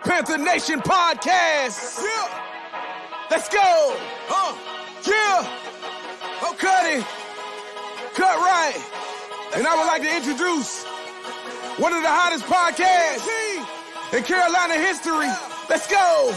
Panther Nation Podcast. Yeah. Let's go. Yeah. Oh, cut it. Cut right. And I would like to introduce one of the hottest podcasts in Carolina history. Let's go.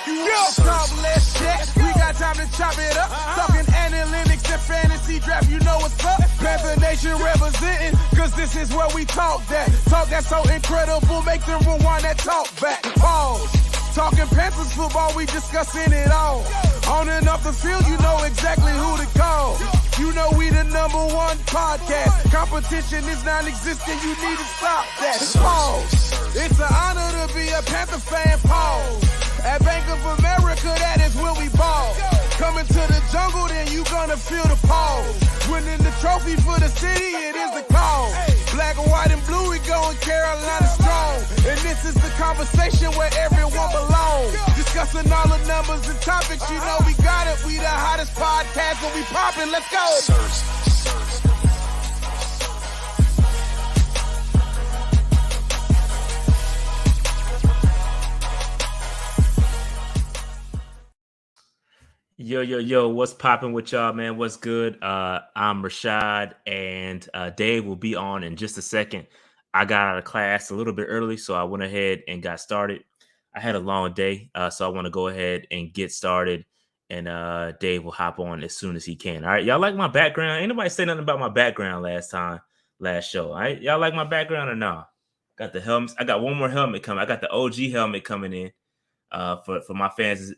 Yeah. Talk less shit. We got time to chop it up. Talking analytics and fantasy draft. You know what's up. Panther Nation representing. Cause this is where we talk that. Talk that's so incredible. Make them rewind that talk back. Pause. Talking Panthers football. We discussing it all. On and off the field. You know exactly who to call. You know we the #1 podcast. Competition is non-existent. You need to stop that. Pause. It's an honor to be a Panther fan. Pause. At Bank of America, that is where we ball. Coming to the jungle, then you gonna feel the pause. Winning the trophy for the city, it is the cause. Black, white, and blue, we going Carolina strong. And this is the conversation where everyone belongs. Discussing all the numbers and topics, you know we got it. We the hottest podcast, and we poppin'. Let's go. Yo, what's popping with y'all, man? What's good? I'm Rashad, and Dave will be on in just a second. I got out of class a little bit early, so I went ahead and got started. I had a long day, so I want to go ahead and get started, and Dave will hop on as soon as he can. All right, y'all like my background? Ain't nobody say nothing about my background last show. All right, y'all like my background or no? Got the helmets. I got one more helmet coming. I got the OG helmet coming in for my fans.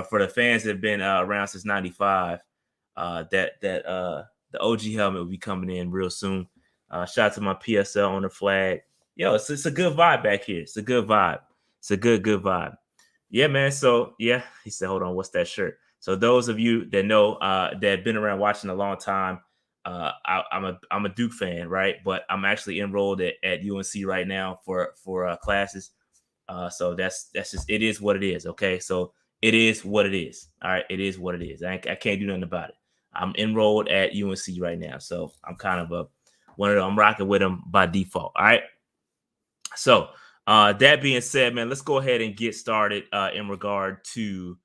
For the fans that have been around since '95, the OG helmet will be coming in real soon. Shout out to my PSL on the flag. Yo, it's a good vibe back here. It's a good vibe. It's a good vibe. Yeah, man. So yeah, he said, hold on, what's that shirt? So those of you that know that have been around watching a long time, I'm a Duke fan, right? But I'm actually enrolled at UNC right now for classes. So that's just, it is what it is. Okay, so. It is what it is. All right. It is what it is. I can't do nothing about it. I'm enrolled at UNC right now. So I'm kind of I'm rocking with them by default. All right. So that being said, man, let's go ahead and get started in regard to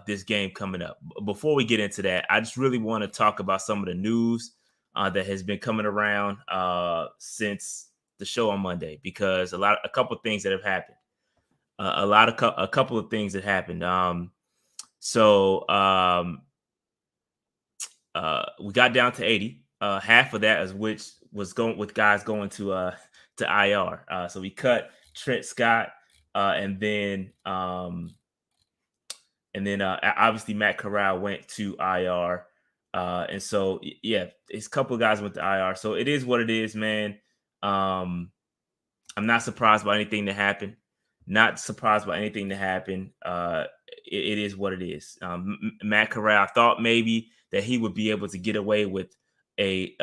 this game coming up. Before we get into that, I just really want to talk about some of the news that has been coming around since the show on Monday, because a couple of things that have happened. A couple of things that happened. We got down to 80. Half of that is which was going with guys going to IR. So we cut Trent Scott, and then obviously Matt Corral went to IR. And so yeah, it's a couple of guys went to IR. So it is what it is, man. I'm not surprised by anything that happened. Not surprised by anything to happen. It is what it is. Matt Corral thought maybe that he would be able to get away with a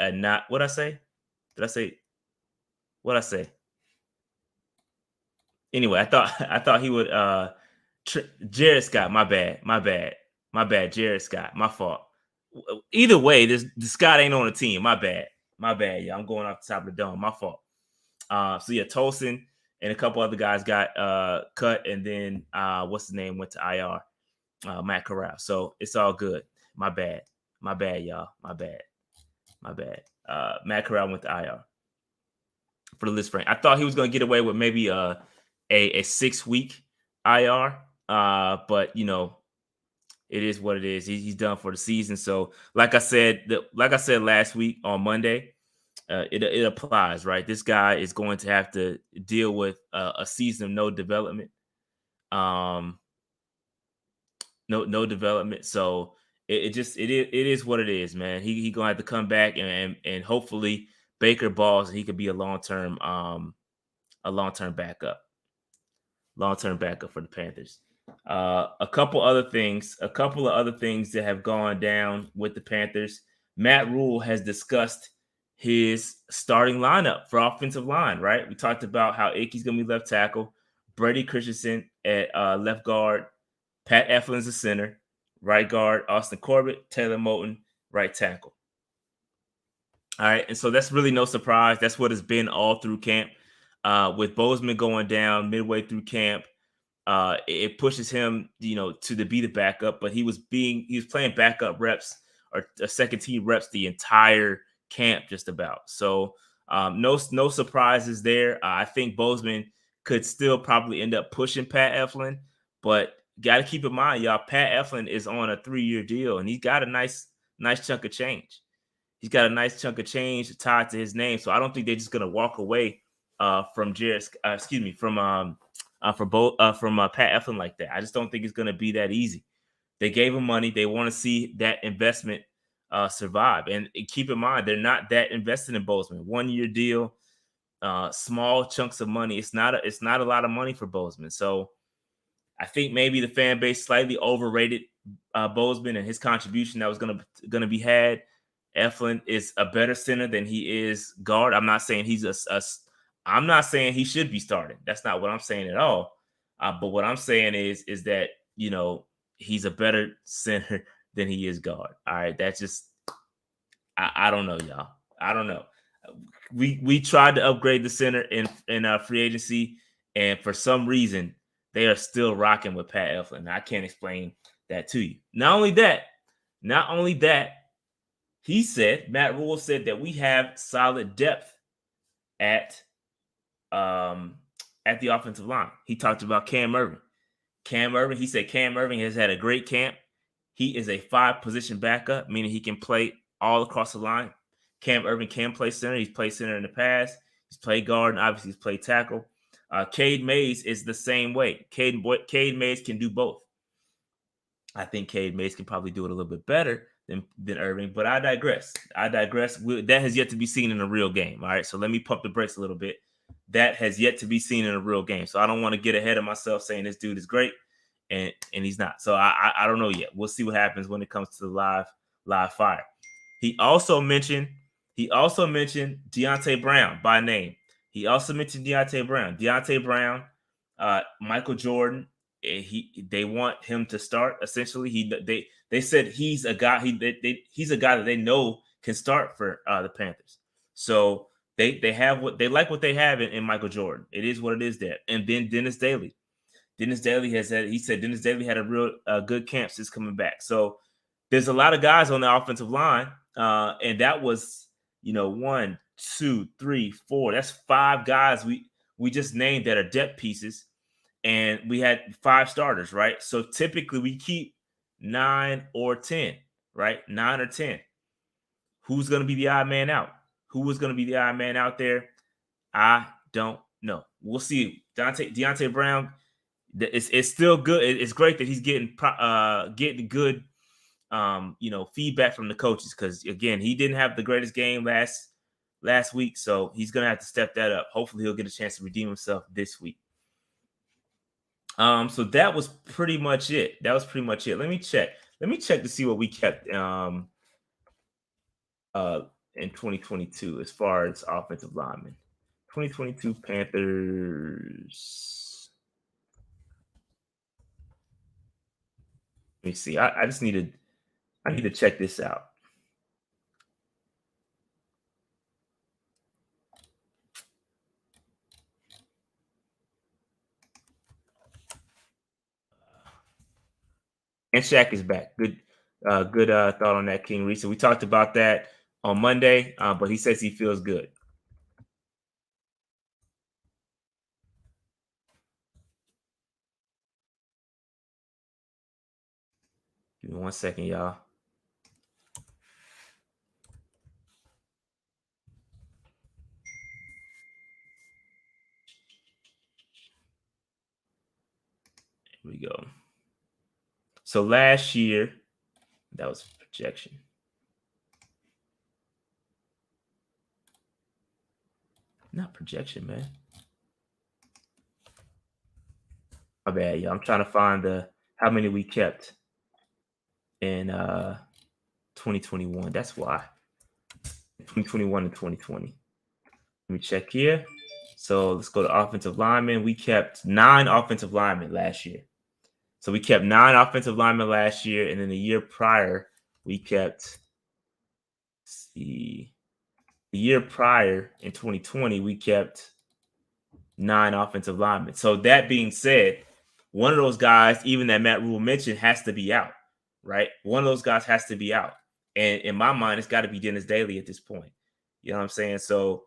not. What I say? Did I say? What I say? Anyway, I thought he would. Jared Scott. My bad. Jared Scott. My fault. Either way, this Scott ain't on the team. My bad. Yeah, I'm going off the top of the dome. My fault. So yeah, Tolson and a couple other guys got cut, and then what's his name went to IR, Matt Corral. So it's all good. My bad, y'all. My bad. Matt Corral went to IR for the list frame. I thought he was going to get away with maybe a 6-week IR, but you know, it is what it is. He's done for the season. So like I said last week on Monday. It applies, right? This guy is going to have to deal with a season of no development. No development. So it is what it is, man. He gonna have to come back and hopefully Baker balls and he could be a long-term backup for the Panthers. A couple of other things that have gone down with the Panthers. Matt Rule has discussed his starting lineup for offensive line, right? We talked about how Ickey's going to be left tackle, Brady Christensen at left guard, Pat Eflin's the center, right guard, Austin Corbett, Taylor Moton, right tackle. All right, and so that's really no surprise. That's what it's been all through camp. With Bozeman going down midway through camp, it pushes him, to be the backup. But he was playing backup reps or second team reps the entire camp, just about. So no surprises there. I think Bozeman could still probably end up pushing Pat Eflin, but got to keep in mind, y'all, Pat Eflin is on a 3-year deal, and he's got a nice chunk of change. He's got a nice chunk of change tied to his name, so I don't think they're just gonna walk away from Jared. From Pat Eflin like that. I just don't think it's gonna be that easy. They gave him money. They want to see that investment survive. And keep in mind, they're not that invested in Bozeman. 1-year deal, small chunks of money. It's not a lot of money for Bozeman. So I think maybe the fan base slightly overrated Bozeman and his contribution that was gonna be had. Eflin is a better center than he is guard. I'm not saying I'm not saying he should be starting. That's not what I'm saying at all. But what I'm saying is that he's a better center than he is guard. All right, that's just I don't know, y'all. I don't know. We tried to upgrade the center in free agency, and for some reason they are still rocking with Pat Eflin. I can't explain that to you. Not only that, Matt Rule said that we have solid depth at the offensive line. He talked about Cam Irving. He said Cam Irving has had a great camp. He is a 5-position backup, meaning he can play all across the line. Cam Irving can play center. He's played center in the past. He's played guard, and obviously he's played tackle. Cade Mays is the same way. Cade Mays can do both. I think Cade Mays can probably do it a little bit better than Irving, but I digress. That has yet to be seen in a real game. All right, so let me pump the brakes a little bit. That has yet to be seen in a real game. So I don't want to get ahead of myself saying this dude is great, and he's not. So I don't know yet. We'll see what happens when it comes to the live fire. He also mentioned Deontay Brown by name. Deontay Brown, Michael Jordan. They want him to start. Essentially, they said he's a guy. He's a guy that they know can start for the Panthers. So they like what they have in Michael Jordan. It is what it is there. And then Dennis Daly. Dennis Daly had a real good camp since coming back. So there's a lot of guys on the offensive line, and that was 1, 2, 3, 4. That's 5 guys we just named that are depth pieces. And we had 5 starters, right? So typically we keep 9 or 10, right? 9 or 10. Who's going to be the odd man out? Who is going to be the odd man out there? I don't know. We'll see. Deontay Brown, it's still good. It's great that he's getting good, feedback from the coaches, because again, he didn't have the greatest game last week, so he's going to have to step that up. Hopefully, he'll get a chance to redeem himself this week. So that was pretty much it. Let me check to see what we kept in 2022 as far as offensive linemen. 2022 Panthers. Let me see. I need to check this out. And Shaq is back. Good thought on that, King Reese. So we talked about that on Monday, but he says he feels good. Give me 1 second, y'all. Here we go. So last year, that was projection. Not projection, man. My bad, y'all. I'm trying to find how many we kept in 2021. That's why. 2021 and 2020. Let me check here. So let's go to offensive linemen. We kept 9 offensive linemen last year. So we kept 9 offensive linemen last year, and then the year prior, we kept, let's see, The year prior in 2020, we kept 9 offensive linemen. So that being said, one of those guys, even that Matt Rule mentioned, has to be out, right? One of those guys has to be out. And in my mind, it's got to be Dennis Daly at this point. You know what I'm saying? So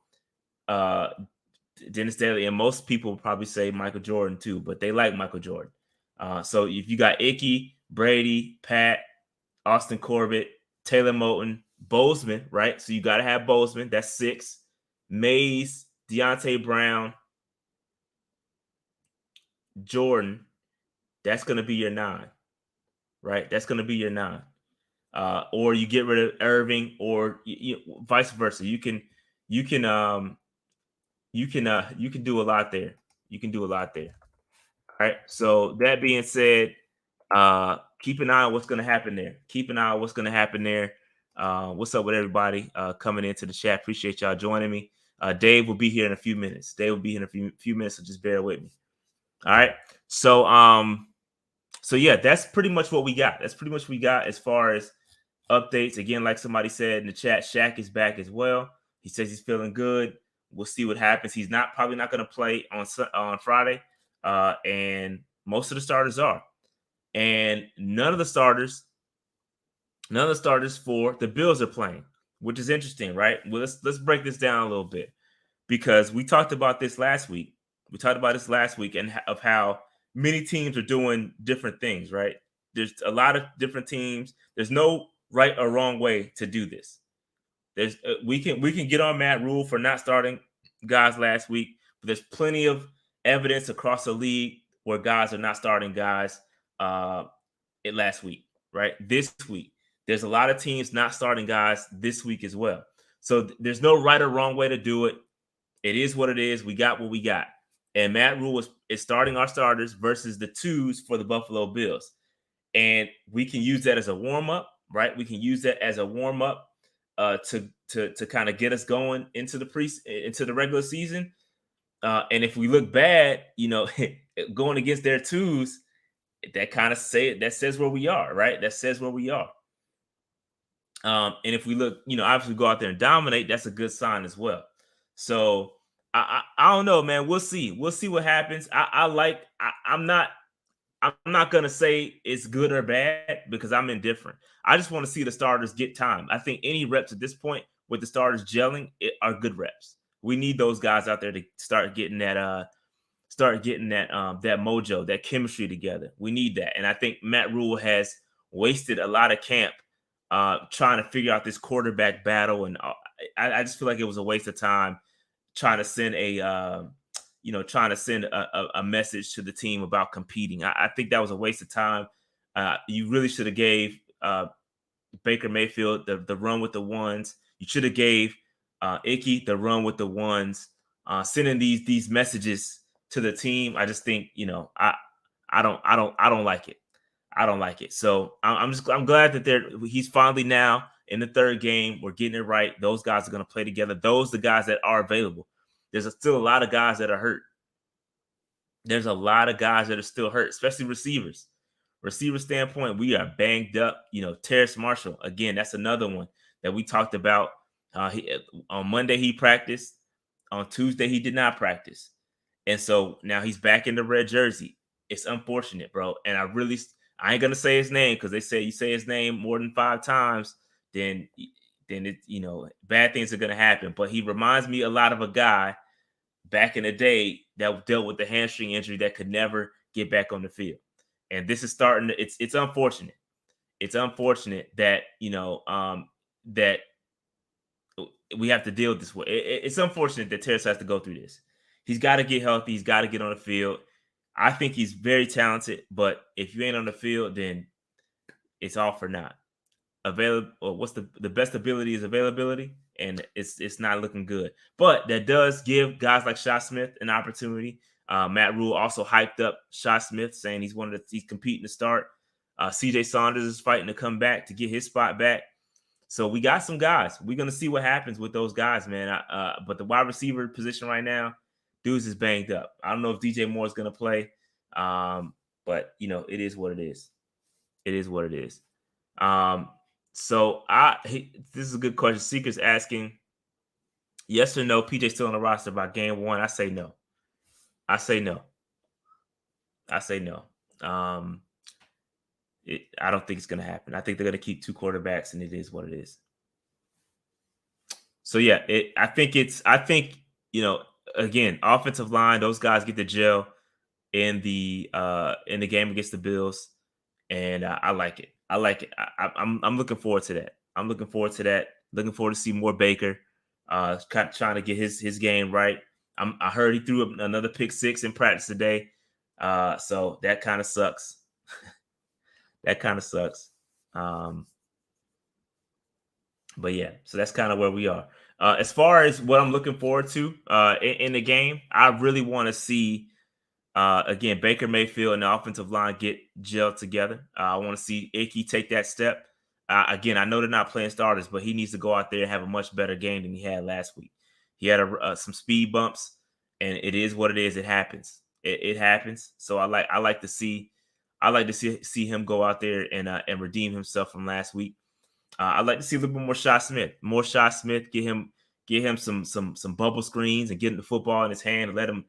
Dennis Daly, and most people will probably say Michael Jordan too, but they like Michael Jordan. So if you got Ickey, Brady, Pat, Austin Corbett, Taylor Moton, Bozeman, right? So you got to have Bozeman. That's 6. Mays, Deontay Brown, Jordan. That's going to be your 9, right? That's going to be your 9. Or you get rid of Irving, or vice versa. You can do a lot there. You can do a lot there. All right. So that being said, keep an eye on what's going to happen there. Keep an eye on what's going to happen there. What's up with everybody coming into the chat? Appreciate y'all joining me. Dave will be here in a few minutes. Dave will be here in a few minutes, so just bear with me. All right. So yeah, that's pretty much what we got. That's pretty much what we got as far as updates. Again, like somebody said in the chat, Shaq is back as well. He says he's feeling good. We'll see what happens. He's probably not going to play on Friday, and most of the starters are, and none of the starters for the Bills are playing, which is interesting, right? Well, let's break this down a little bit, because we talked about this last week. And of how many teams are doing different things, right? There's a lot of different teams. There's no right or wrong way to do this. We can get on Matt Rule for not starting guys last week, but there's plenty of evidence across the league where guys are not starting guys last week, right? This week, there's a lot of teams not starting guys this week as well. So there's no right or wrong way to do it. It is what it is. We got what we got. And Matt Rule is starting our starters versus the 2s for the Buffalo Bills. And we can use that as a warm-up, right? We can use that as a warm-up to kind of get us going into the regular season. And if we look bad, going against their 2s, that says where we are, right? That says where we are. And if we look, obviously go out there and dominate, that's a good sign as well. So I don't know, man. We'll see. We'll see what happens. I'm not gonna say it's good or bad, because I'm indifferent. I just want to see the starters get time. I think any reps at this point with the starters gelling are good reps. We need those guys out there to start getting that mojo, that chemistry together. We need that. And I think Matt Rule has wasted a lot of camp trying to figure out this quarterback battle. And I just feel like it was a waste of time trying to send a message to the team about competing. I think that was a waste of time. You really should have gave Baker Mayfield the run with the 1s. You should have gave Ickey the run with the 1s. Sending these messages to the team, I just think I don't like it. I don't like it. So I'm glad that he's finally now in the 3rd game. We're getting it right. Those guys are going to play together. Those are the guys that are available. There's still a lot of guys that are hurt. There's a lot of guys that are still hurt, especially receivers. Receiver standpoint, we are banged up. Terrace Marshall, again, that's another one that we talked about. On Monday, he practiced. On Tuesday, he did not practice. And so now he's back in the red jersey. It's unfortunate, bro. And I ain't going to say his name, because they say you say his name more than 5 times, then bad things are going to happen. But he reminds me a lot of a guy back in the day that dealt with the hamstring injury that could never get back on the field. And this is starting to, it's unfortunate. It's unfortunate that, that we have to deal with this way. It's unfortunate that Terrace has to go through this. He's got to get healthy. He's got to get on the field. I think he's very talented, but if you ain't on the field, then it's all for naught. What's the best ability is availability, and it's not looking good. But that does give guys like Shi Smith an opportunity. Matt Rule also hyped up Shi Smith, saying he's competing to start. CJ Saunders is fighting to come back to get his spot back. So we got some guys. We're gonna see what happens with those guys, man. But the wide receiver position right now, dudes is banged up. I don't know if DJ Moore is gonna play, but it is what it is. It is what it is. So this is a good question. Seeker's asking, Yes or no? PJ still on the roster by game 1? I say no. I say no. I say no. I don't think it's going to happen. I think they're going to keep 2 quarterbacks, and it is what it is. So yeah, I think again, offensive line, those guys get the gel in the game against the Bills, and I like it. I like it. I'm looking forward to that. I'm looking forward to that. Looking forward to see more Baker. Kind of trying to get his game right. I heard he threw up another pick 6 in practice today. So that kind of sucks. That kind of sucks. But yeah, so that's kind of where we are. As far as what I'm looking forward to in the game, I really want to see again Baker Mayfield and the offensive line get gelled together. I want to see Icky take that step. Again, I know they're not playing starters, but he needs to go out there and have a much better game than he had last week. He had some speed bumps, and it is what it is. It happens. It happens. So I like to see see him go out there and redeem himself from last week. I'd like to see a little bit more Shot Smith. More Shot Smith. Get him some bubble screens and get the football in his hand and let him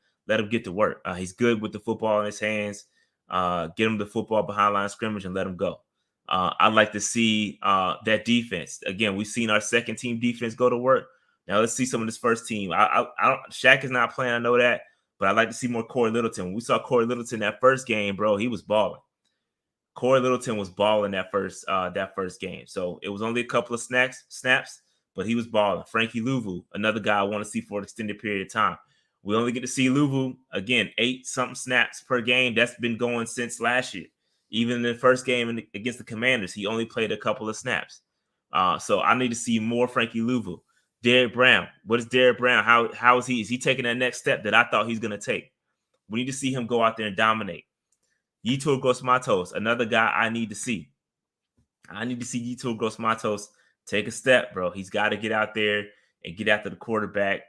get to work. He's good with the football in his hands. Get him the football behind line of scrimmage and let him go. I'd like to see that defense. Again, we've seen our second team defense go to work. Now let's see some of this first team. I don't. Shaq is not playing. I know that, but I'd like to see more Corey Littleton. When we saw Corey Littleton that first game, bro, he was balling. Corey Littleton was balling that first game. So it was only a couple of snaps, but he was balling. Frankie Louvu, another guy I want to see for an extended period of time. We only get to see Louvu, again, 8-something snaps per game. That's been going since last year. Even in the first game against the Commanders, he only played a couple of snaps. So I need to see more Frankie Louvu. Derrick Brown. What is Derrick Brown? How is he? Is he taking that next step that I thought he's going to take? We need to see him go out there and dominate. Yetur Gross-Matos, another guy I need to see. I need to see Yetur Gross-Matos take a step, bro. He's got to get out there and get after the quarterback,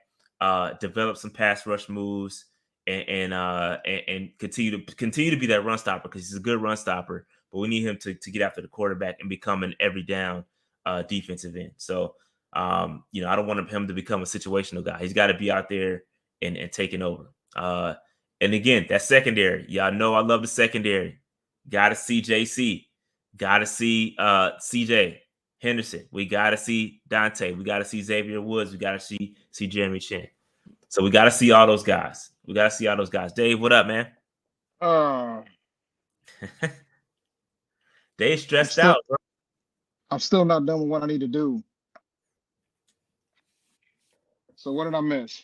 develop some pass rush moves, and continue to be that run stopper because he's a good run stopper. But we need him to get after the quarterback and become an every down defensive end. So, I don't want him to become a situational guy. He's got to be out there and taking over. And again, that secondary. Y'all know I love the secondary. Got to see JC. Got to see CJ Henderson. We got to see Dante. We got to see Xavier Woods. We got to see Jeremy Chin. So we got to see all those guys. Dave, what up, man? Dave stressed out, bro. I'm still not done with what I need to do. So what did I miss?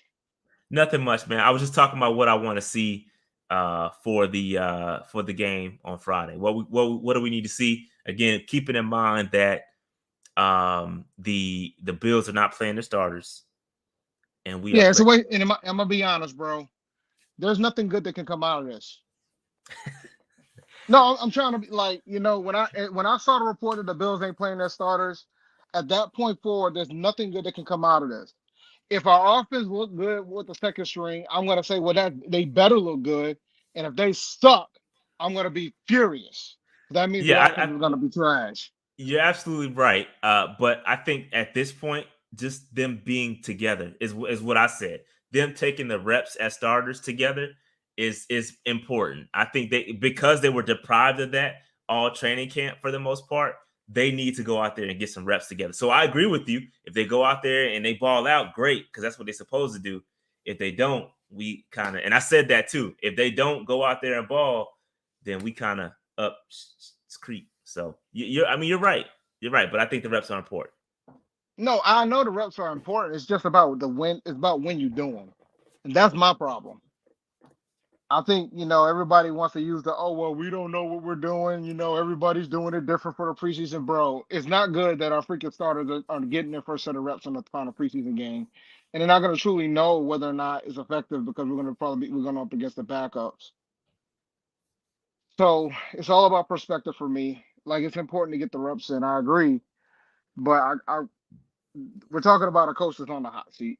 Nothing much, man. I was just talking about what I want to see for the game on Friday. What do we need to see? Again, keeping in mind that the Bills are not playing their starters, and we so wait. And I'm gonna be honest, bro. There's nothing good that can come out of this. No, I'm trying to be like, when I saw the report that the Bills ain't playing their starters, at that point forward, there's nothing good that can come out of this. If our offense look good with the second string, I'm gonna say, well, that they better look good. And if they suck, I'm gonna be furious. That means the offense is gonna be trash. You're absolutely right. But I think at this point, just them being together is what I said. Them taking the reps as starters together is important. I think because they were deprived of that all training camp for the most part, they need to go out there and get some reps together. So I agree with you. If they go out there and they ball out, great, because that's what they're supposed to do. If they don't, we kind of, and I said that too. If they don't go out there and ball, then we kind of up creep. So you're right. You're right, but I think the reps are important. No, I know the reps are important. It's just about the win. It's about when you do them, and that's my problem. I think, everybody wants to use we don't know what we're doing. Everybody's doing it different for the preseason, bro. It's not good that our freaking starters are getting their first set of reps on the final preseason game. And they're not going to truly know whether or not it's effective because we're going up against the backups. So it's all about perspective for me. Like, it's important to get the reps in. I agree. But we're talking about a coach that's on the hot seat.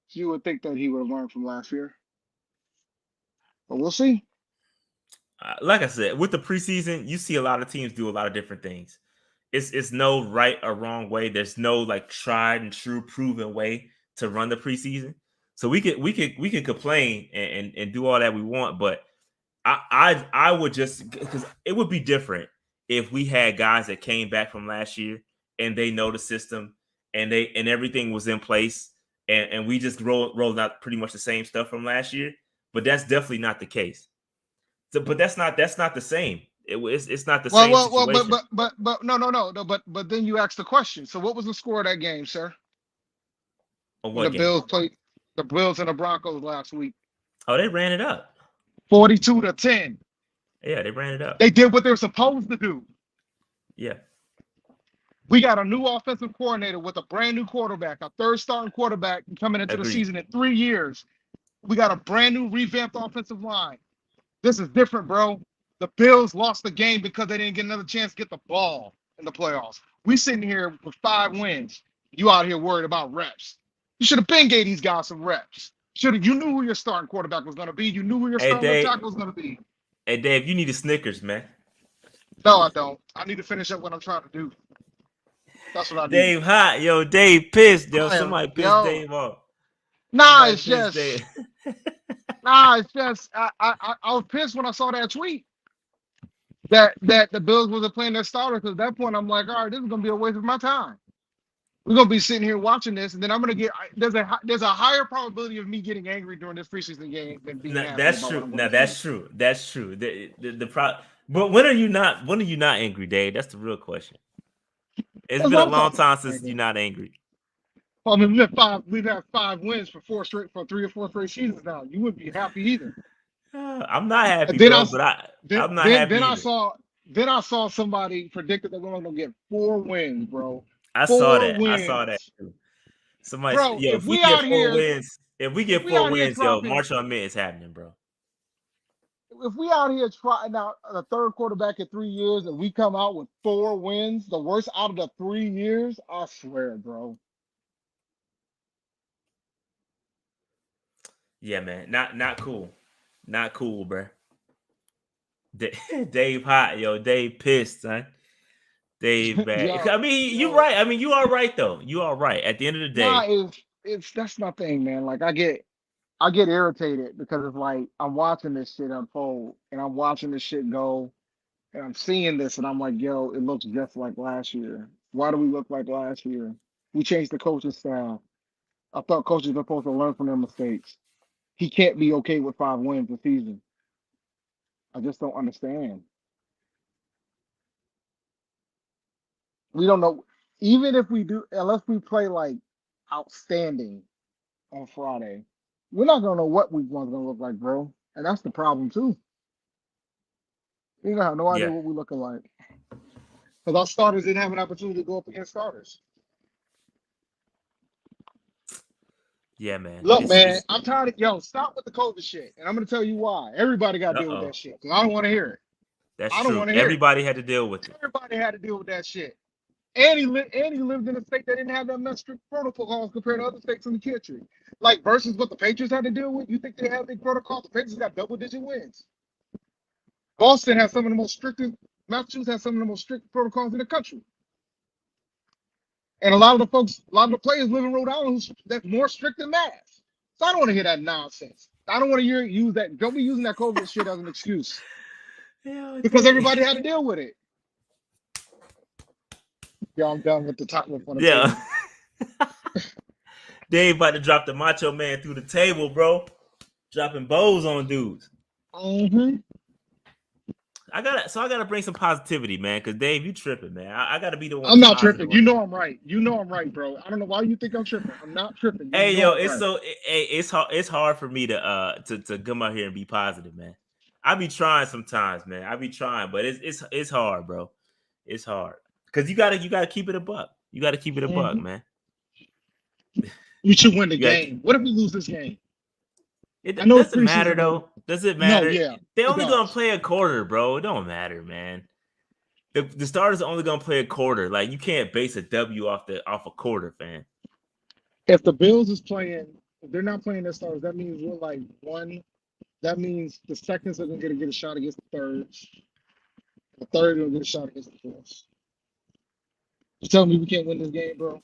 So you would think that he would have learned from last year. But we'll see. Like I said, with the preseason, you see a lot of teams do a lot of different things. it's no right or wrong way. There's no like tried and true proven way to run the preseason. So we could complain and do all that we want, but I would just because it would be different if we had guys that came back from last year and they know the system and everything was in place and we just rolled out pretty much the same stuff from last year. But that's definitely not the case. So, but that's not the same. It's not the same situation. But no. But then you ask the question. So what was the score of that game, sir? On When what the game? Bills played the Bills and the Broncos last week. Oh, they ran it up. 42-10. Yeah, they ran it up. They did what they were supposed to do. Yeah. We got a new offensive coordinator with a brand new quarterback, a third starting quarterback coming into the season in 3 years. We got a brand new revamped offensive line. This is different, bro. The Bills lost the game because they didn't get another chance to get the ball in the playoffs. We sitting here with 5 wins. You out here worried about reps. You should have been gave these guys some reps. You knew who your starting quarterback was going to be. You knew who your starting tackle was going to be. Hey, Dave, you need a Snickers, man. No, I don't. I need to finish up what I'm trying to do. That's what I need. Dave hot. Yo, Dave pissed. Yo, somebody pissed Dave off. Nah, it's just I was pissed when I saw that tweet that the Bills wasn't playing their starter, because at that point I'm like, all right, this is gonna be a waste of my time. We're gonna be sitting here watching this, and then I'm gonna get there's a higher probability of me getting angry during this preseason game than being happy. That's true. Now that's true. That's true. But when are you not angry, Dave? That's the real question. It's been a long time since you're not angry. I mean, we've had 5 wins for 3 or 4 straight seasons now. You wouldn't be happy either. I'm not happy, bro. I'm not happy. Then I saw somebody predicted that we're gonna get 4 wins, bro. I saw that too. Somebody, bro, if we get 4 wins, yo, March on Mid is happening, bro. If we out here trying out the third quarterback in 3 years and we come out with 4 wins, the worst out of the 3 years, I swear, bro. Yeah, man, not cool, bro. Dave hot, yo. Dave pissed, son. Dave bad. I mean, you're right. I mean, you are right though. You are right. At the end of the day, that's my thing, man. Like I get irritated because it's like I'm watching this shit unfold and I'm watching this shit go and I'm seeing this and I'm like, yo, it looks just like last year. Why do we look like last year? We changed the coaching style. I thought coaches were supposed to learn from their mistakes. He can't be okay with 5 wins a season. I just don't understand. We don't know. Even if we do, unless we play like outstanding on Friday, we're not gonna know what week one's gonna look like, bro. And that's the problem too. We don't have no idea what we're looking like. Because our starters didn't have an opportunity to go up against starters. Yeah, man. Look, man, I'm tired of stop with the COVID shit. And I'm gonna tell you why. Everybody got to deal with that shit. Because I don't want to hear it. That's true. Everybody had to deal with it. Everybody had to deal with that shit. And he lived in a state that didn't have that much strict protocols compared to other states in the country. Like versus what the Patriots had to deal with. You think they have big protocols? The Patriots got double-digit wins. Boston has some of the most strictest. Massachusetts has some of the most strict protocols in the country. And a lot of the players live in Rhode Island that's more strict than Mass. So I don't want to hear that nonsense. I don't want to use that. Don't be using that COVID shit as an excuse. Because everybody had to deal with it. Yo, I'm done with the topic. Yeah. Dave about to drop the Macho Man through the table, bro. Dropping bows on dudes. Mm-hmm. I gotta bring some positivity, man. Cause Dave, you tripping, man. I gotta be the one. I'm not tripping. You know I'm right. You know I'm right, bro. I don't know why you think I'm tripping. I'm not tripping. Hey, yo, it's hard for me to come out here and be positive, man. I be trying sometimes, man. I be trying, but it's hard, bro. It's hard. Cause you gotta keep it a buck. You gotta keep it a buck, man. We should win the game. What if we lose this game? It doesn't matter though. Does it matter? No, yeah. They're only gonna play a quarter, bro. It don't matter, man. The starters are only gonna play a quarter. Like you can't base a W off a quarter, fan. If the Bills is playing, if they're not playing their starters, that means we're like 1. That means the seconds are gonna get a shot against the thirds. The third will get a shot against the fourths. You tell me we can't win this game, bro.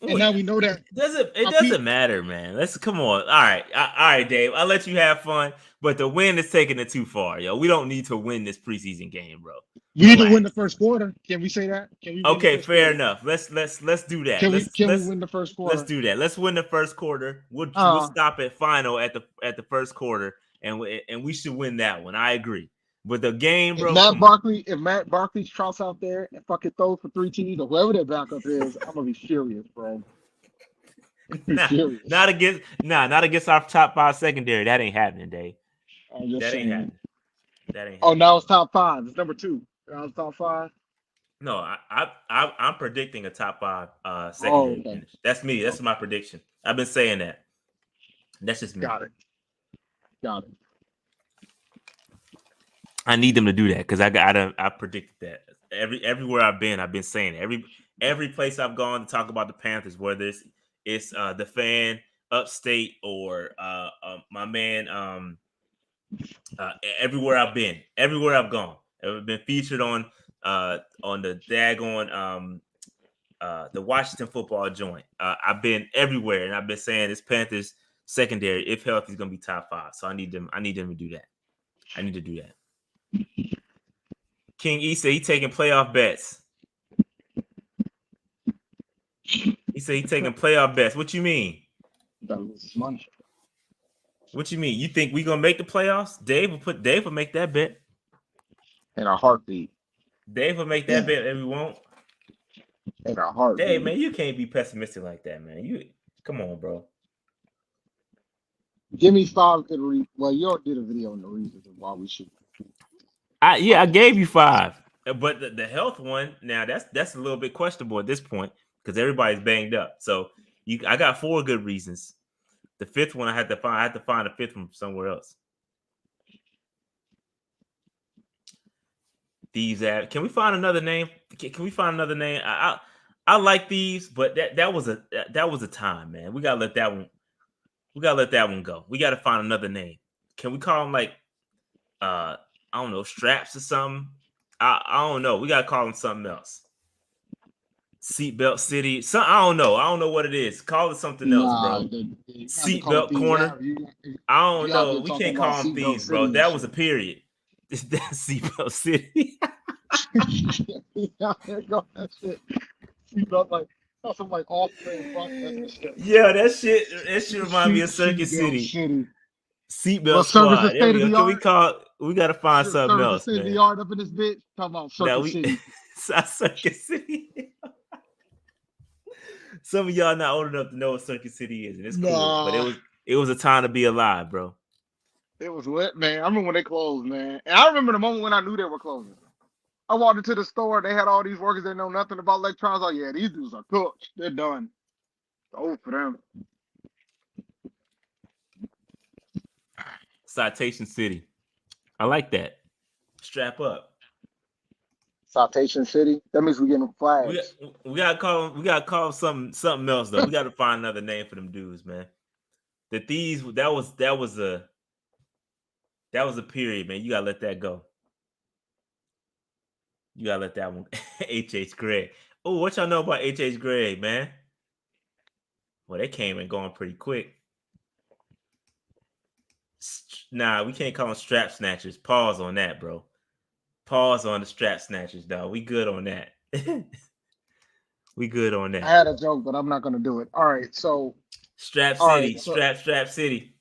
And now we know that. It doesn't matter, man. Let's come on. All right, Dave. I'll let you have fun, but the win is taking it too far, yo. We don't need to win this preseason game, bro. We need to win the first quarter. Can we say that? Can we? Okay, fair enough. Let's do that. Can we win the first quarter? Let's do that. Let's win the first quarter. We'll stop at final at the first quarter, and we should win that one. I agree. But the game, bro. If Matt Barkley trouts out there and fucking throws for 3 TDs or whoever their backup is, I'm gonna be furious, bro. Not against our top 5 secondary. That ain't happening, Dave. That ain't happening. Oh, now it's top 5. It's number 2. Now it's top 5. No, I'm predicting a top 5 secondary finish. That's me. That's my prediction. I've been saying that. That's just me. Got it. I need them to do that because I predicted that. Everywhere I've been saying it. Every place I've gone to talk about the Panthers, whether it's the fan upstate or my man everywhere I've gone. I've been featured on the daggone the Washington football joint. I've been everywhere and I've been saying this Panthers secondary, if healthy, is gonna be top 5. So I need them to do that. I need to do that. King E said he taking playoff bets. He said he taking playoff bets. What you mean? Money. What you mean? You think we gonna make the playoffs? Dave will make that bet. In a heartbeat. Dave will make that bet and we won't. In a heartbeat. Dave, man, you can't be pessimistic like that, man. You come on, bro. Give me 5 good reasons. Well, you already did a video on the reasons of why we should. I gave you 5, but the health one now that's a little bit questionable at this point because everybody's banged up. So I got 4 good reasons. The 5th one I had to find a 5th one somewhere else. Can we find another name? Can we find another name? I like these, but that was a time, man. We gotta let that one. We gotta let that one go. We gotta find another name. Can we call them like I don't know, straps or something? I don't know. We gotta call them something else. Seatbelt City. I don't know. I don't know what it is. Call it something else, bro. Seatbelt Corner. I don't know. We can't call them thieves, bro. That was a period. That's Seatbelt City. Seatbelt like off-frame front shit. Yeah, that shit remind me of Circus City. Seatbelt Squad. We gotta find something else, man. The yard up in this bitch. Talking about Circus City. Circus City. Some of y'all not old enough to know what Circus City is, and it's cool. But it was a time to be alive, bro. It was lit, man. I remember when they closed, man. And I remember the moment when I knew they were closing. I walked into the store. They had all these workers that know nothing about electronics. Like, yeah, these dudes are cooked. They're done. It's over for them. Citation City. I like that. Strap up. Citation City. That means we're getting flags. We gotta call something else though. We gotta find another name for them dudes, man. The thieves. That was a period, man. You gotta let that go. You gotta let that one. H.H. Gregg. Oh, what y'all know about H.H. Gregg, man? Well, they came and going pretty quick. Nah, we can't call them strap snatchers. Pause on that, bro. Pause on the strap snatchers, dog. We good on that. We good on that. I had a joke, but I'm not gonna do it. All right, so Strap City, Strap City.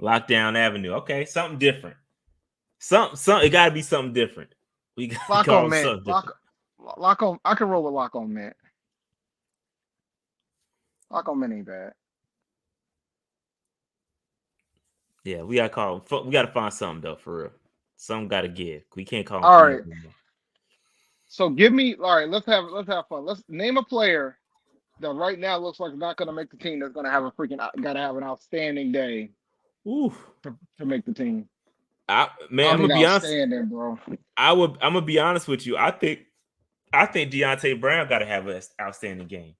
Lockdown Avenue. Okay, something different. It gotta be something different. We got lock on man. Lock on. I can roll with lock on man. Lock on man ain't bad. Yeah, we gotta find something though, for real. Something gotta give. We can't call them. All right. So give me. All right, let's have fun. Let's name a player that right now looks like not gonna make the team. That's gonna have gotta have an outstanding day. Ooh, to make the team. I'm gonna be honest, bro. I'm gonna be honest with you. I think Deontay Brown gotta have an outstanding game.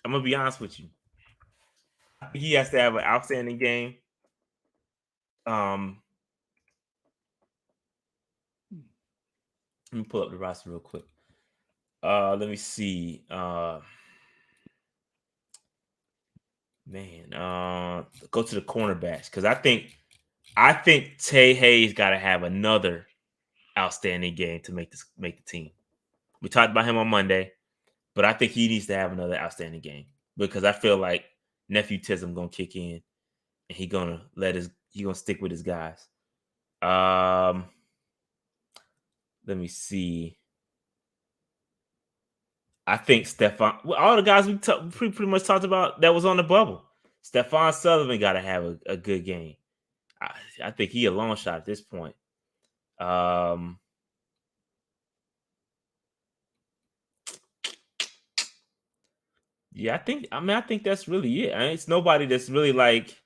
I'm gonna be honest with you. He has to have an outstanding game. Let me pull up the roster real quick. Let me see. Go to the cornerbacks because I think Tay Hayes got to have another outstanding game to make the team. We talked about him on Monday, but I think he needs to have another outstanding game because I feel like Nephew Tism gonna kick in and he gonna stick with his guys. Let me see. I think all the guys we pretty much talked about that was on the bubble. Stephon Sullivan got to have a good game. I think he a long shot at this point. Yeah, I think that's really it. It's nobody that's really like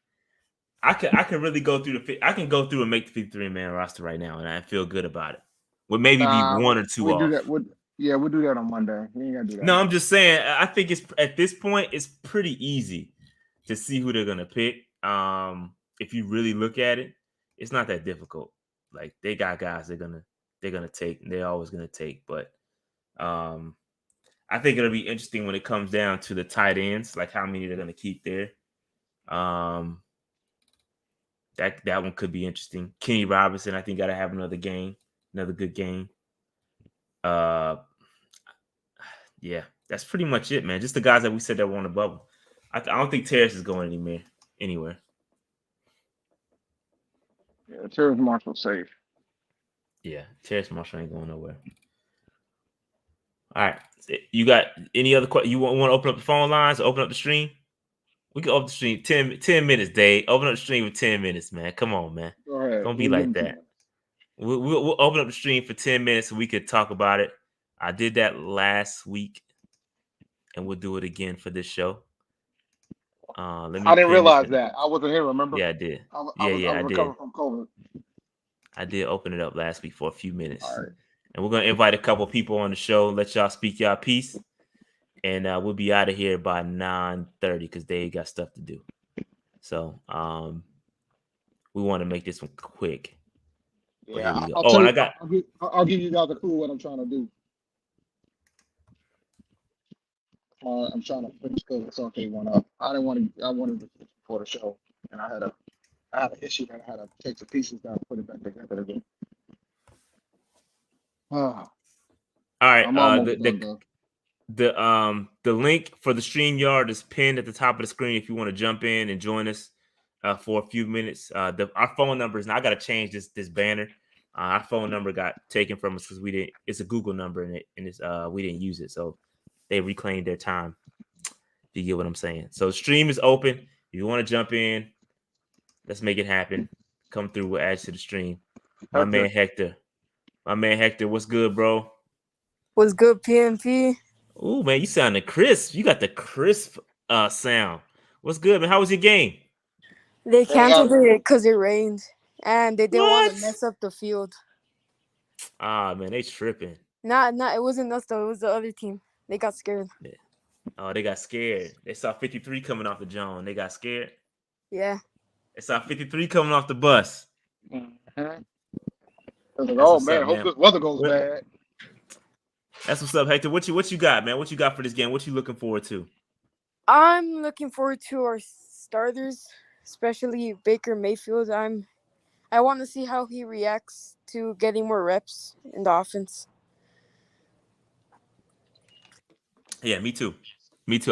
I can really go through and make the 53-man roster right now, and I feel good about it. Would maybe be one or two we off. do that. We'll do that on Monday. We ain't gotta do that. No, I'm just saying. I think it's at this point it's pretty easy to see who they're gonna pick. If you really look at it, it's not that difficult. Like they got guys they're gonna take, and they're always gonna take. But I think it'll be interesting when it comes down to the tight ends, like how many they're gonna keep there. That one could be interesting. Kenny Robinson, I think, got to have another good game. Yeah, that's pretty much it, man. Just the guys that we said that were on the bubble. I don't think Terrace is going anywhere. Yeah, Terrace Marshall safe. Yeah, Terrace Marshall ain't going nowhere. All right, you got any other questions? You want to open up the phone lines? Open up the stream? We can open the stream 10 minutes, Dave. Open up the stream for 10 minutes, man. Come on, man. Go ahead. Don't be like that. We'll open up the stream for 10 minutes so we could talk about it. I did that last week, and we'll do it again for this show. I didn't realize that. I wasn't here, remember? Yeah, I did. I was recovering from COVID. I did open it up last week for a few minutes. All right. And we're going to invite a couple people on the show, let y'all speak y'all piece. And we'll be out of here by 9:30 because Dave got stuff to do. So we want to make this one quick. Yeah, I'll give you guys a clue what I'm trying to do. I'm trying to finish the Sunday one up. I wanted to finish before the show, and I had an issue that I had to take the pieces down and put it back together again. All right. The link for the StreamYard is pinned at the top of the screen if you want to jump in and join us for a few minutes. Our phone number is now. I got to change this banner. Our phone number got taken from us because we didn't. It's a Google number and we didn't use it, so they reclaimed their time. You get what I'm saying? So stream is open. If you want to jump in, let's make it happen. Come through. We'll add you to the stream. My man Hector, what's good, bro? What's good, PMP? Ooh, man, you sounding crisp. You got the crisp sound. What's good, man? How was your game? They canceled it because it rained, and they didn't want to mess up the field. Ah, man, they tripping. Nah, it wasn't us though. It was the other team. They got scared. Yeah. Oh, they got scared. They saw 53 coming off the John. They got scared. Yeah. They saw 53 coming off the bus. Mm-hmm. Like, oh man, hope this weather goes bad. That's what's up, Hector. What you got, man? What you got for this game? What you looking forward to? I'm looking forward to our starters, especially Baker Mayfield. I want to see how he reacts to getting more reps in the offense. Yeah, me too.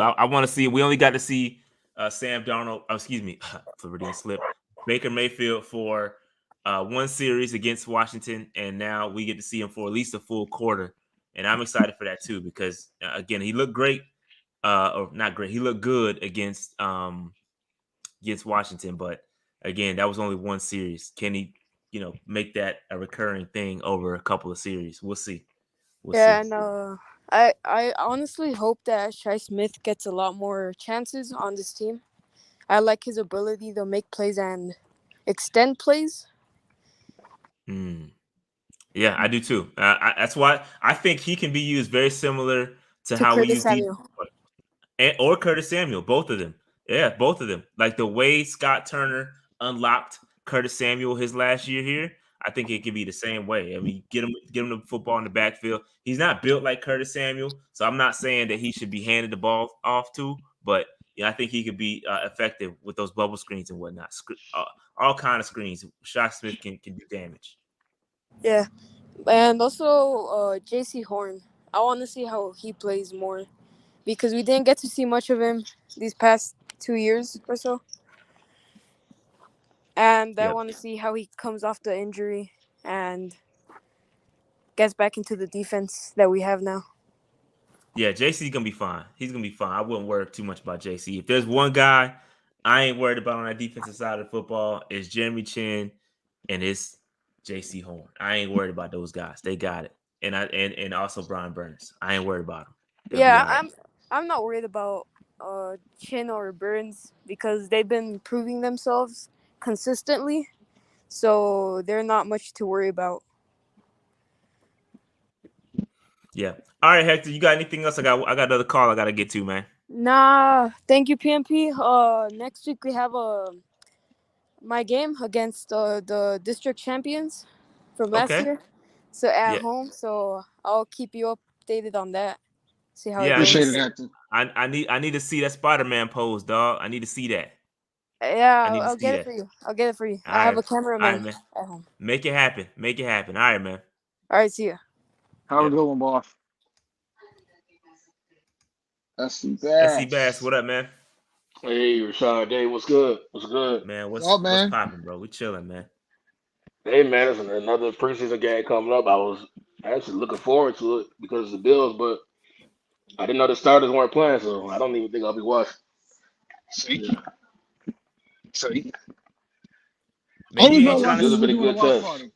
I want to see. We only got to see Sam Darnold. Floridian slip. Baker Mayfield for one series against Washington, and now we get to see him for at least a full quarter. And I'm excited for that too because again, he looked great, or not great. He looked good against Washington, but again, that was only one series. Can he, make that a recurring thing over a couple of series? We'll see. And I honestly hope that Shi Smith gets a lot more chances on this team. I like his ability to make plays and extend plays. Yeah, I do too. That's why I think he can be used very similar to how Curtis we use Samuel. or Curtis Samuel, both of them. Yeah, both of them. Like the way Scott Turner unlocked Curtis Samuel his last year here, I think it could be the same way. I mean, get him the football in the backfield. He's not built like Curtis Samuel, so I'm not saying that he should be handed the ball off to, but I think he could be effective with those bubble screens and whatnot. All kind of screens. Rashad Smith can do damage. Yeah, and also J.C. Horn. I want to see how he plays more because we didn't get to see much of him these past 2 years or so. And I want to see how he comes off the injury and gets back into the defense that we have now. Yeah, JC's gonna be fine. He's gonna be fine. I wouldn't worry too much about JC. If there's one guy I ain't worried about on that defensive side of the football, it's Jeremy Chin and it's JC Horn. I ain't worried about those guys. They got it. And also Brian Burns. I ain't worried about them. I'm not worried about Chin or Burns because they've been proving themselves consistently, so they're not much to worry about. Yeah. All right, Hector, you got anything else? I got another call I gotta get to, man. Nah, thank you, PMP. Next week we have my game against the district champions from last year, so at home. So I'll keep you updated on that. See how it goes. Appreciate it, Hector. I need to see that Spider-Man pose, dog. I need to see that. Yeah, I'll get it for you. I'll get it for you. I have a cameraman at home. Make it happen. Make it happen. All right, man. All right, see ya. Have a good one, boss. SC Bass. SC Bass, what up, man? Hey, Rashad Dave, what's good? What's good? Man, what's popping, bro? We chilling, man. Hey, man, it's another preseason game coming up. I was actually looking forward to it because of the Bills, but I didn't know the starters weren't playing, so I don't even think I'll be watching. See? Maybe Only reason this has been a good test.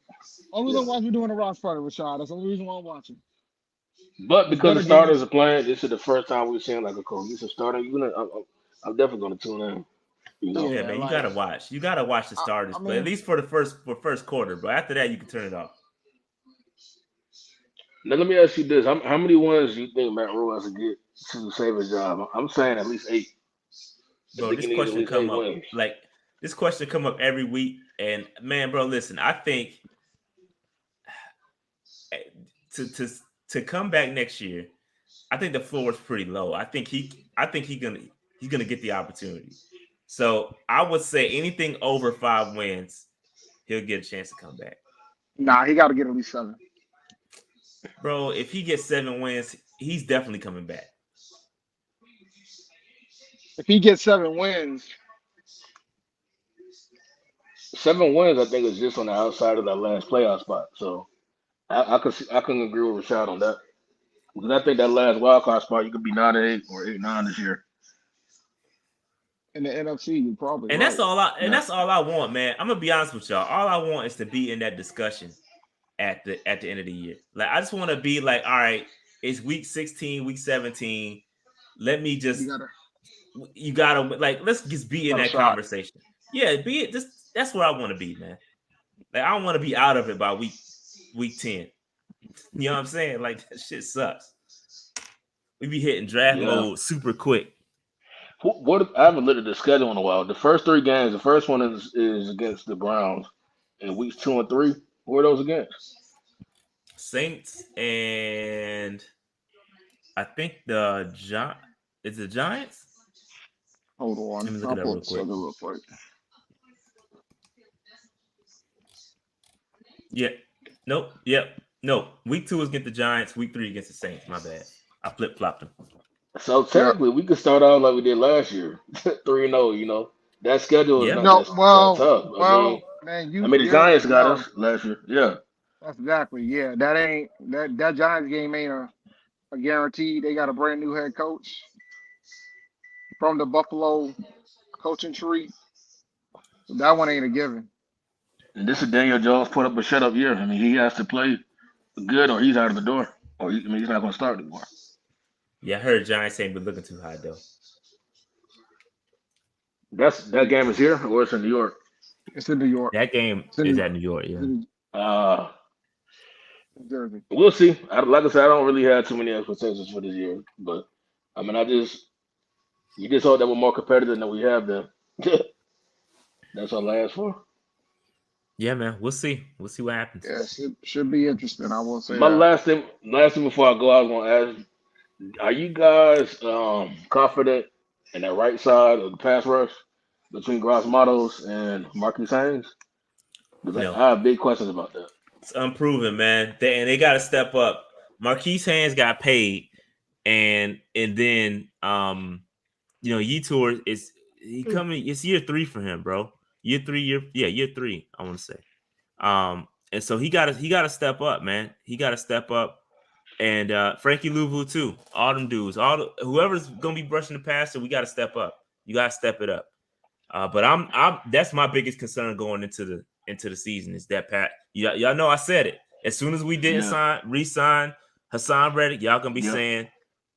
Only reason why we're doing a Ross party, Rashad. That's the only reason why I'm watching. But because the starters are playing, this is the first time we've seen like a cohesive starter. I'm definitely going to tune in. You know? Yeah, man, you gotta watch. You gotta watch the starters play, at least for the first quarter. But after that, you can turn it off. Now let me ask you this: How many wins do you think Matt Rule has to get to save his job? I'm saying at least 8. Bro, this question come up this question come up every week, and man, bro, listen, I think to come back next year, I think the floor is pretty low. I think he's gonna get the opportunity. So I would say anything over 5 wins, he'll get a chance to come back. Nah, he got to get at least 7. Bro, if he gets 7 wins, he's definitely coming back. If he gets 7 wins, 7 wins, I think, is just on the outside of that last playoff spot. So I can agree with Rashad on that. Because I think that last wild card spot, you could be 9-8 or 8-9 this year. In the NFC, you probably. And that's all I want, man. I'm gonna be honest with y'all. All I want is to be in that discussion at the end of the year. Like I just want to be like, all right, it's week 16, week 17. Let me just you gotta like let's just be in that conversation. Yeah, be it. That's where I want to be, man. Like I don't want to be out of it by week 10. You know what I'm saying? Like that shit sucks. We be hitting draft mode super quick. What I haven't looked at the schedule in a while. The first 3 games, the first one is against the Browns in weeks 2 and 3. Who are those against? Saints and I think the Giants. Hold on. Let me look at that real quick. Yeah. Nope. Yep. No. Week 2 is against the Giants. Week 3 against the Saints. My bad. I flip-flopped them. So technically, we could start out like we did last year, 3-0. You know that schedule is not tough. The Giants got us last year. Yeah, that's exactly. Yeah, that Giants game ain't a guarantee. They got a brand new head coach from the Buffalo coaching tree. So that one ain't a given. And this is Daniel Jones put up a shut up year. I mean, he has to play good or he's out of the door, or he's not going to start anymore. Yeah, I heard Giants ain't been looking too high though. That game is here or it's in New York? It's in New York. That game is at New York, yeah. We'll see. Like I said, I don't really have too many expectations for this year, but I mean, you just hope that we're more competitive than we have been. That's all I ask for. Yeah, man. We'll see. We'll see what happens. Yeah, should be interesting. I will say My that. last thing before I go, I was gonna ask: are you guys confident in that right side of the pass rush between Gross Matos and Marquis Haynes? Because No, I have big questions about that. it's unproven, man. They got to step up. Marquise Hands got paid, and then Yetur is he coming. It's year 3 for him, bro. Year 3, year 3. I want to say. And so he got to step up, man. He got to step up. And Frankie Louvu too. All them dudes, whoever's gonna be brushing the passer, we got to step up. You got to step it up. But I'm that's my biggest concern going into the season is that Pat. Y'all know I said it. As soon as we didn't re-sign Hassan Reddick, y'all gonna be saying,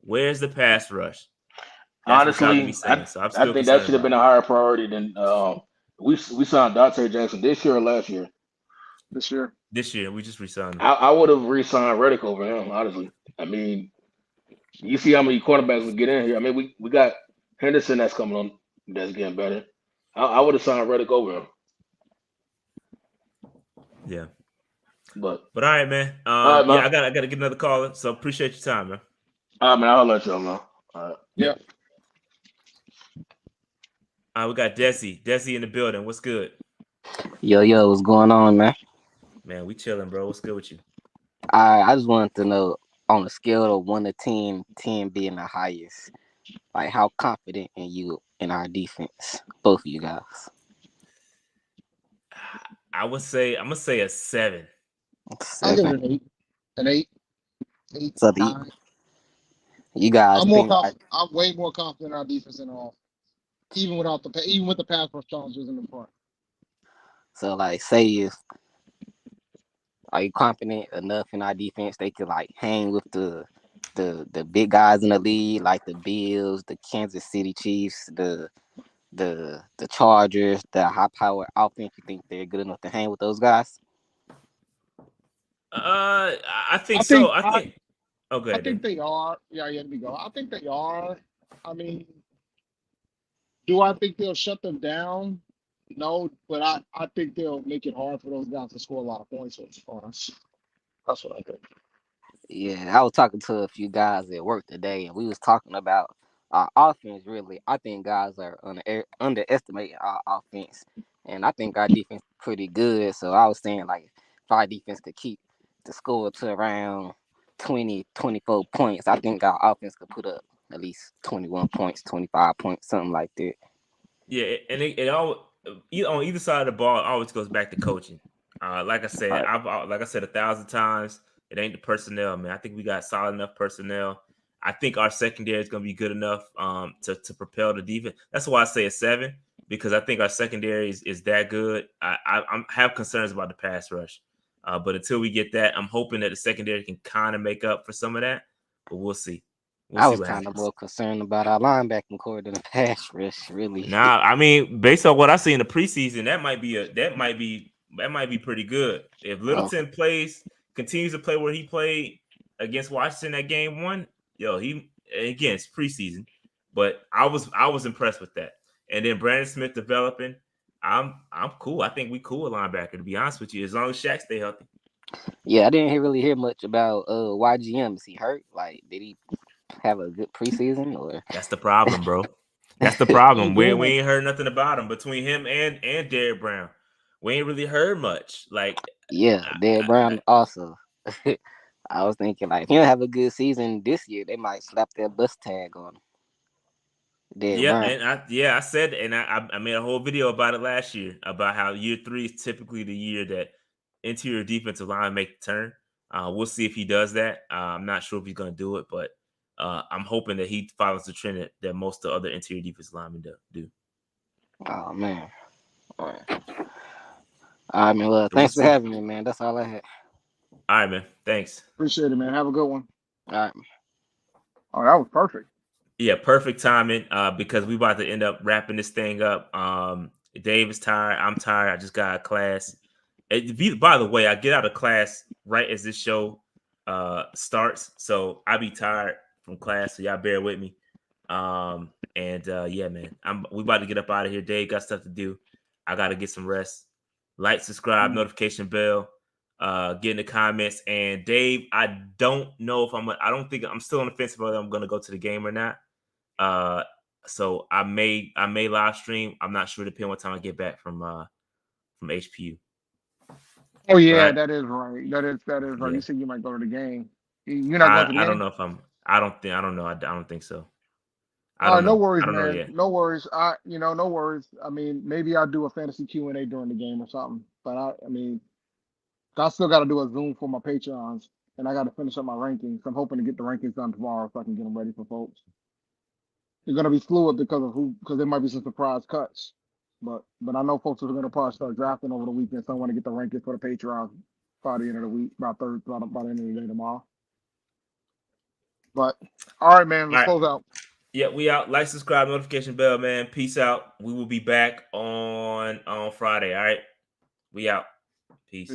"Where's the pass rush?" That's what y'all gonna be Honestly, saying. So I'm I still think that concerned should have about been it. a higher priority than we signed Dante Jackson this year or last year. This year. This year, we just re-signed him. I would have re-signed Reddick over him. Honestly, I mean, you see how many quarterbacks we get in here. I mean, we got Henderson that's coming on that's getting better. I would have signed Reddick over him. Yeah. But all right, man. all right, man. I gotta get another caller. So appreciate your time, man. All right, man. I'll let y'all know. All right. Yeah. We got Desi in the building. What's good? Yo, what's going on, man? Man, we chilling, bro. What's good with you? I just wanted to know, on a scale of 1 to 10, 10 being the highest, like how confident in you in our defense, both of you guys. I'm gonna say a 7. I'll give it an 8. An 8. 8, So 9. You guys I'm way more confident in our defense than all. Even with the pass rush challenges in the front. So are you confident enough in our defense they could like hang with the big guys in the league, like the Bills, the Kansas City Chiefs, the Chargers, the high power offense? You think they're good enough to hang with those guys? I think so. I think they are. Yeah, let me go. I think they are. I mean, do I think they'll shut them down? No, but I think they'll make it hard for those guys to score a lot of points on us. That's what I think. Yeah, I was talking to a few guys at work today, and we was talking about our offense. Really, I think guys are underestimating our offense, and I think our defense is pretty good. So I was saying, like, if our defense could keep the score to around 20, 24 points, I think our offense could put up at least 21 points, 25 points, something like that. Yeah, and it all on either side of the ball, it always goes back to coaching. Like I said, like I said 1,000 times, it ain't the personnel, man. I think we got solid enough personnel. I think our secondary is going to be good enough to propel the defense. That's why I say a 7, because I think our secondary is that good. I have concerns about the pass rush, but until we get that, I'm hoping that the secondary can kind of make up for some of that. But we'll see. I was kind of more concerned about our linebacking core than the pass rush, really. Nah, I mean, based on what I see in the preseason, that might be pretty good. If Littleton continues to play where he played against Washington at game 1, it's preseason, but I was impressed with that. And then Brandon Smith developing, I'm cool. I think we cool at linebacker, to be honest with you, as long as Shaq stay healthy. Yeah, I didn't really hear much about YGM. Is he hurt? Like, did he have a good preseason? Or that's the problem, bro. That's the problem. we ain't heard nothing about him between him and Derrick Brown. We ain't really heard much. Like, yeah, Derrick Brown also. I was thinking, like, if he don't have a good season this year, they might slap their bust tag on him. I said, and I made a whole video about it last year about how year 3 is typically the year that interior defensive line make the turn. We'll see if he does that. I'm not sure if he's going to do it, but I'm hoping that he follows the trend that most of the other interior defensive linemen do. Oh, man. All right, man. Well, thanks for having me, man. That's all I had. All right, man. Thanks. Appreciate it, man. Have a good one. All right. Oh, that was perfect. Yeah, perfect timing because we about to end up wrapping this thing up. Dave is tired. I'm tired. I just got out of class. By the way, I get out of class right as this show starts, so I be tired from class, so y'all bear with me. Yeah, man, we about to get up out of here. Dave got stuff to do. I got to get some rest. Like, subscribe, notification bell. Get in the comments. And Dave, I don't know if I'm still on the fence whether I'm going to go to the game or not. So I may live stream. I'm not sure, depending on what time I get back from HPU. Oh yeah, that is right. That is right. Yeah. You said you might go to the game. You're not going to the game? I don't know if I don't know. I don't think so. No worries, I don't know man. yet. No worries. No worries. I mean, maybe I'll do a fantasy Q&A during the game or something. But I mean, I still got to do a Zoom for my Patreons, and I got to finish up my rankings. I'm hoping to get the rankings done tomorrow so I can get them ready for folks. They're gonna be fluid because there might be some surprise cuts. But I know folks are gonna probably start drafting over the weekend, so I want to get the rankings for the Patreon by the end of the week, by the end of the day tomorrow. But all right, man, let's close out. Yeah, we out. Like, subscribe, notification bell, man. Peace out. We will be back on Friday. All right, we out. Peace.